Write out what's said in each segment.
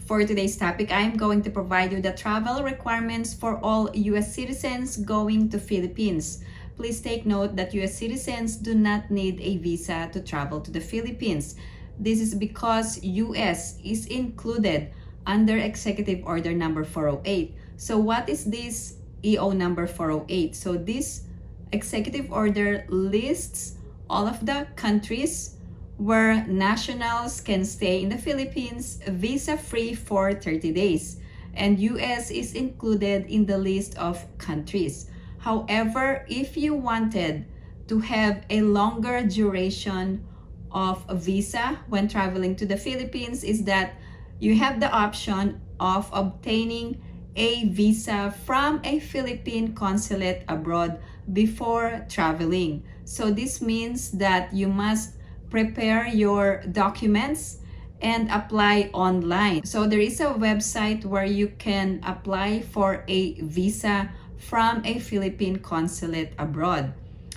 For today's topic, I'm going to provide you the travel requirements for all U.S. citizens going to Philippines. Please take note that U.S. citizens do not need a visa to travel to the Philippines. This is because U.S. is included under Executive Order number 408. So what is this EO number 408? So this executive order lists all of the countries where nationals can stay in the Philippines visa-free for 30 days. And US is included in the list of countries. However, if you wanted to have a longer duration of a visa when traveling to the Philippines, is that you have the option of obtaining a visa from a Philippine consulate abroad before traveling. So this means that you must prepare your documents and apply online. So there is a website where you can apply for a visa from a Philippine consulate abroad.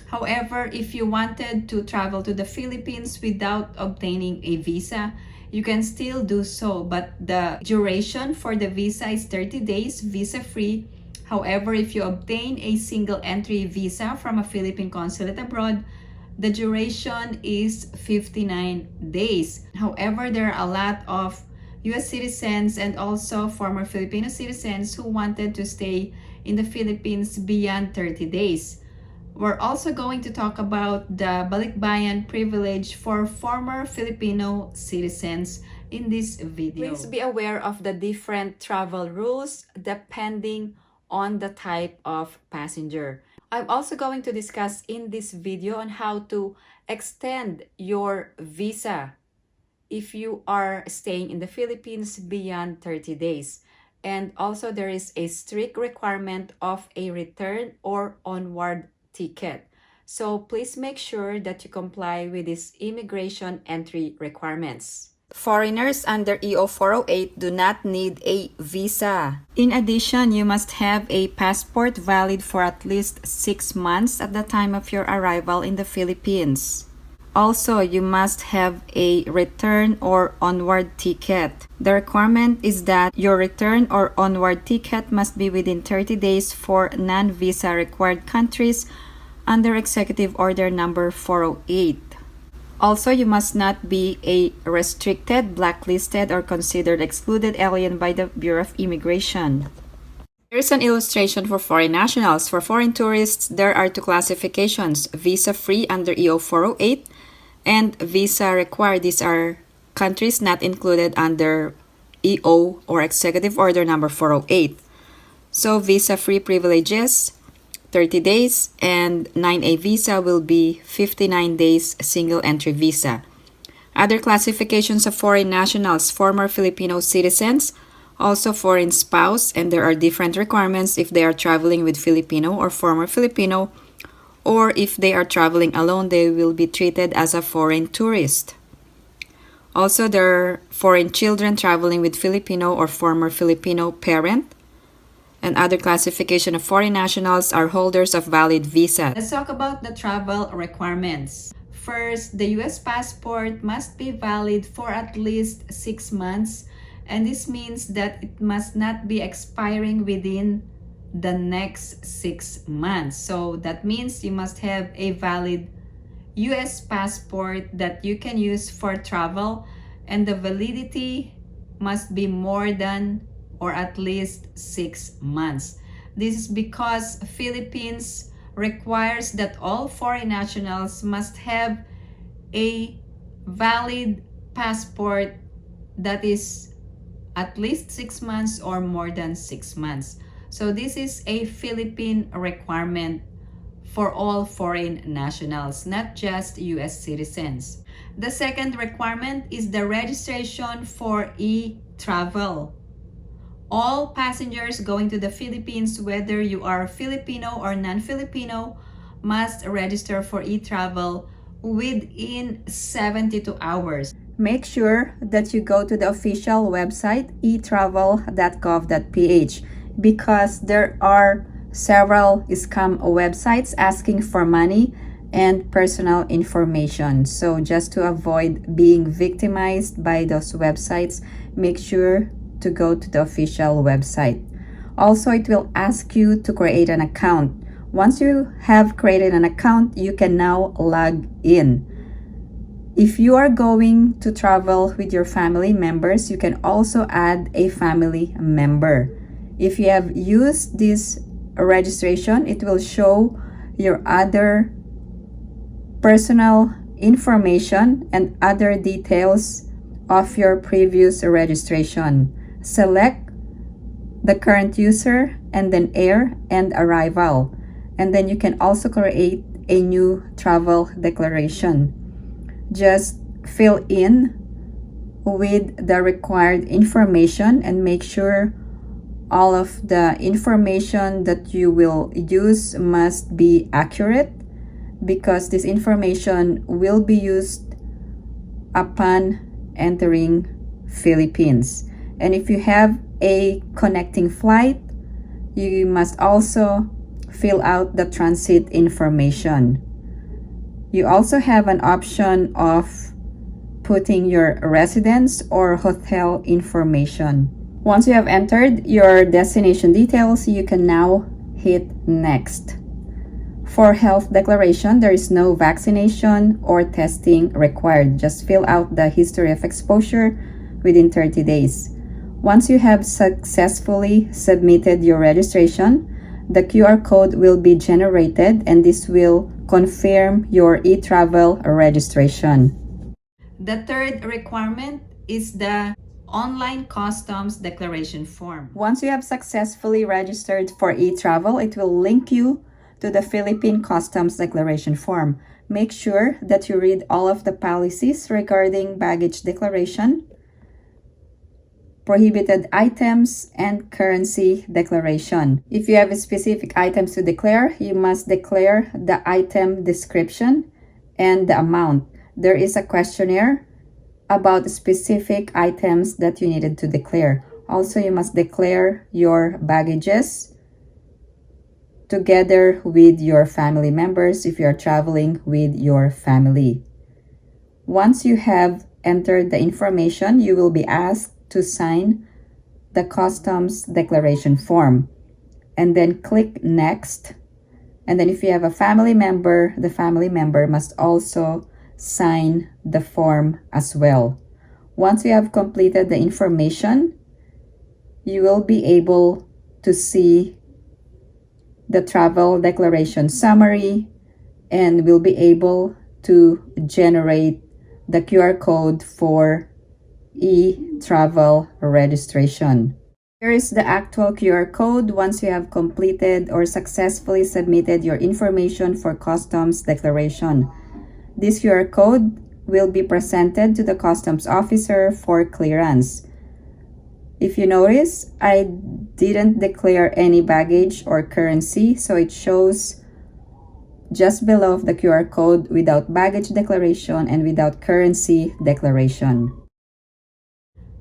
However, if you wanted to travel to the Philippines without obtaining a visa, you can still do so, but the duration for the visa is 30 days, visa-free. However, if you obtain a single entry visa from a Philippine consulate abroad, the duration is 59 days. However, there are a lot of US citizens and also former Filipino citizens who wanted to stay in the Philippines beyond 30 days. We're also going to talk about the Balikbayan privilege for former Filipino citizens in this video. Please be aware of the different travel rules depending on the type of passenger. I'm also going to discuss in this video on how to extend your visa if you are staying in the Philippines beyond 30 days. And also there is a strict requirement of a return or onward ticket. So please make sure that you comply with these immigration entry requirements. Foreigners under EO 408 do not need a visa. In addition, you must have a passport valid for at least 6 months at the time of your arrival in the Philippines. Also, you must have a return or onward ticket. The requirement is that your return or onward ticket must be within 30 days for non-visa required countries under Executive Order number 408. Also, you must not be a restricted, blacklisted, or considered excluded alien by the Bureau of Immigration. Here's an illustration for foreign nationals. For foreign tourists, there are two classifications: visa-free under EO 408 and visa required. These are countries not included under EO or Executive Order number 408. So visa-free privileges, 30 days, and 9A visa will be 59 days single entry visa. Other classifications of foreign nationals: former Filipino citizens, also foreign spouse, and there are different requirements if they are traveling with Filipino or former Filipino, or if they are traveling alone, they will be treated as a foreign tourist. Also, there are foreign children traveling with Filipino or former Filipino parent. And other classification of foreign nationals are holders of valid visa. Let's talk about the travel requirements. First, the US passport must be valid for at least 6 months, and this means that it must not be expiring within the next 6 months. So that means you must have a valid US passport that you can use for travel, and the validity must be more than or at least 6 months. This is because Philippines requires that all foreign nationals must have a valid passport that is at least 6 months or more than 6 months. So this is a Philippine requirement for all foreign nationals, not just US citizens. The second requirement is the registration for e-travel. All passengers going to the Philippines, whether you are Filipino or non-Filipino, must register for e-travel within 72 hours. Make sure that you go to the official website etravel.gov.ph because there are several scam websites asking for money and personal information. So just to avoid being victimized by those websites, make sure to go to the official website. Also, it will ask you to create an account. Once you have created an account, you can now log in. If you are going to travel with your family members, you can also add a family member. If you have used this registration, it will show your other personal information and other details of your previous registration. Select the current user and then air and arrival. And then you can also create a new travel declaration. Just fill in with the required information and make sure all of the information that you will use must be accurate, because this information will be used upon entering Philippines. And if you have a connecting flight, you must also fill out the transit information. You also have an option of putting your residence or hotel information. Once you have entered your destination details, you can now hit next. For health declaration, there is no vaccination or testing required. Just fill out the history of exposure within 30 days. Once you have successfully submitted your registration, the QR code will be generated, and this will confirm your e-travel registration. The third requirement is the online customs declaration form. Once you have successfully registered for e-travel, it will link you to the Philippine Customs Declaration form. Make sure that you read all of the policies regarding baggage declaration, prohibited items, and currency declaration. If you have specific items to declare, you must declare the item description and the amount. There is a questionnaire about specific items that you needed to declare. Also, you must declare your baggages together with your family members if you are traveling with your family. Once you have entered the information, you will be asked to sign the customs declaration form, and then click next. And then if you have a family member, the family member must also sign the form as well. Once you have completed the information, you will be able to see the travel declaration summary and will be able to generate the QR code for e-travel registration. Here is the actual QR code once you have completed or successfully submitted your information for customs declaration. This QR code will be presented to the customs officer for clearance. If you notice, I didn't declare any baggage or currency, so it shows just below the QR code without baggage declaration and without currency declaration.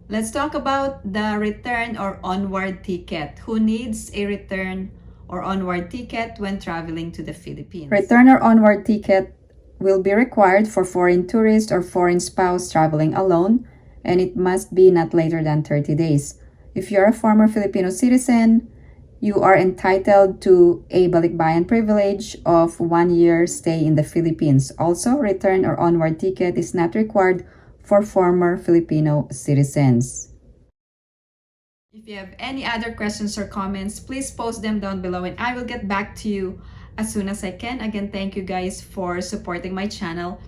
Let's talk about the return or onward ticket. Who needs a return or onward ticket when traveling to the Philippines? Return or onward ticket will be required for foreign tourist or foreign spouse traveling alone, and it must be not later than 30 days. If you're a former Filipino citizen, you are entitled to a Balikbayan privilege of 1 year stay in the Philippines. Also, return or onward ticket is not required for former Filipino citizens. If you have any other questions or comments, please post them down below and I will get back to you as soon as I can. Again, thank you guys for supporting my channel.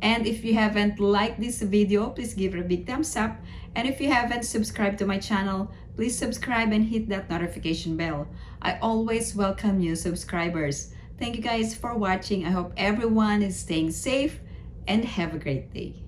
And if you haven't liked this video, please give it a big thumbs up. And if you haven't subscribed to my channel, please subscribe and hit that notification bell. I always welcome new subscribers. Thank you guys for watching. I hope everyone is staying safe and have a great day.